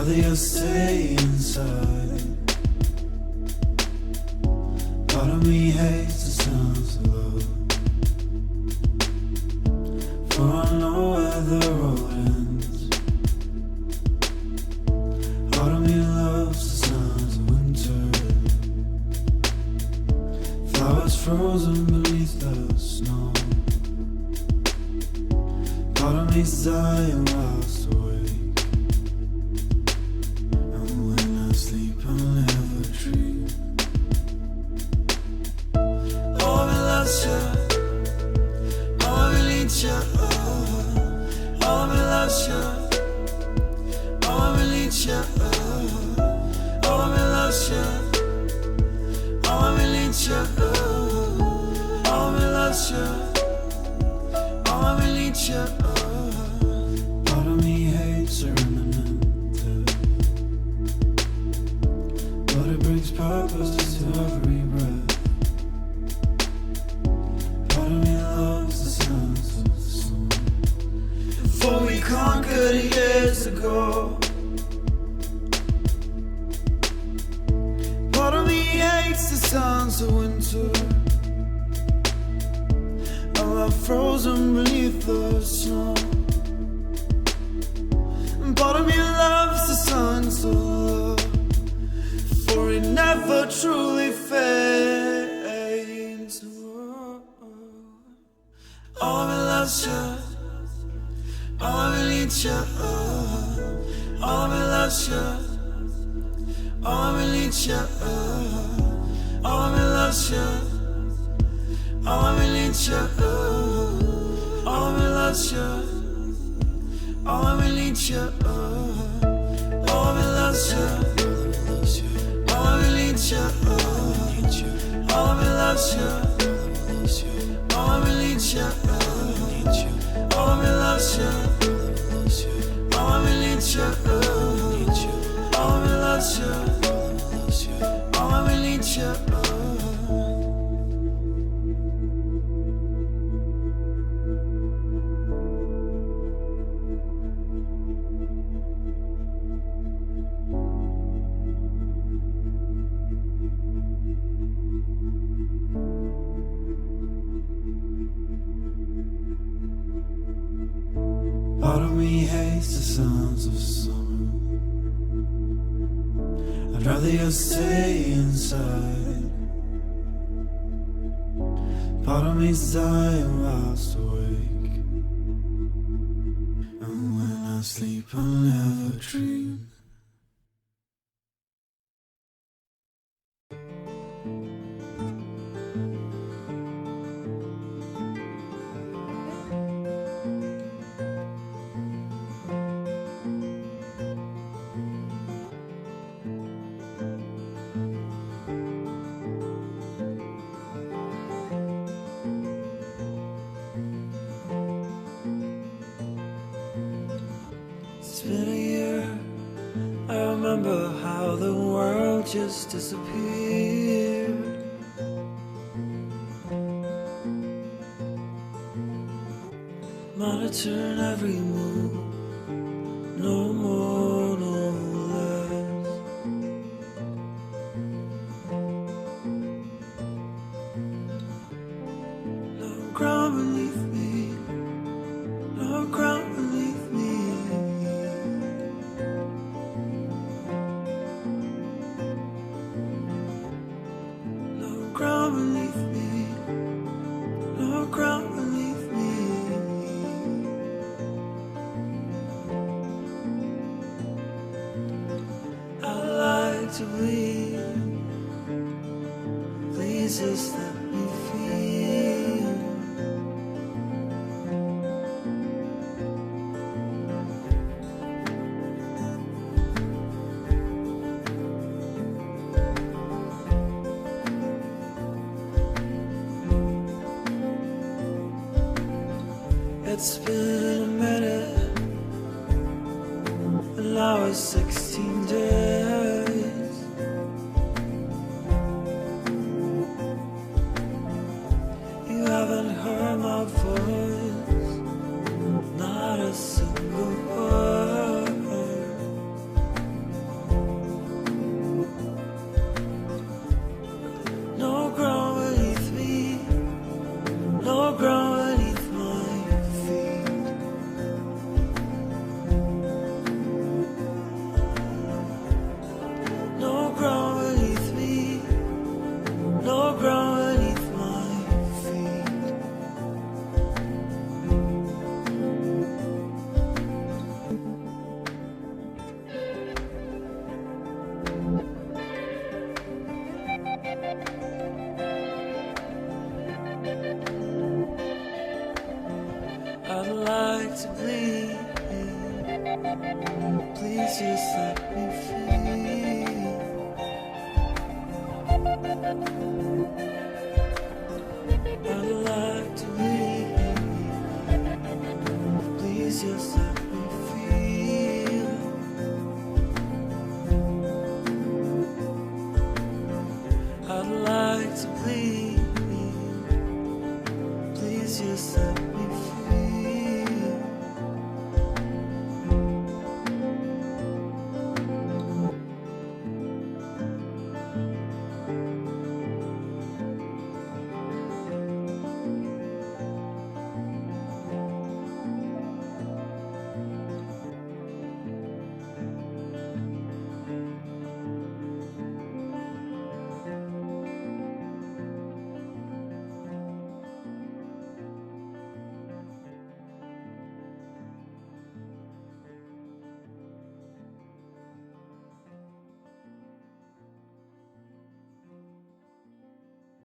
rather you stay inside. Part of me hates the sounds of love, for I know where the road ends. Part of me loves the sounds of winter, flowers frozen beneath the snow. Part of me's dying whilst awake, and when I sleep I'll never dream. Oh, me loves you, oh, me needs you, oh, me loves you, oh, me needs you, oh, me loves you, oh, me needs you, oh, me loves you, oh, me needs you. Part of me hates her imminent, but it brings purpose to every breath. Part of me loves the sounds of the sun, for we conquered years ago. Part of me hates the sounds of winter, frozen beneath the snow. And part of me loves the sun's love, for it never truly fades. Oh, me loves you, oh, me needs you, oh, me loves you, oh, me needs you, oh, me loves you, oh, me needs you, oh, me loves you, oh, me needs you, oh, me loves you, oh, me needs you, oh, me loves you, oh, me needs you, oh, me loves you, oh, me needs you, oh, me loves you, oh, me needs you. Part of me hates the sounds of summer, I'd rather you stay inside. Part of me's dying whilst awake, and when I sleep I'll never dream. How the world just disappeared. Monitoring every move, no more, no less. No ground beneath me, no ground beneath me. Ground beneath me, no ground beneath me. I like to believe, please just let me feel. It's been a minute, and now it's 16 days. You haven't heard my voice, not a single word. Please just let me feel. I'd like to leave. Please just let me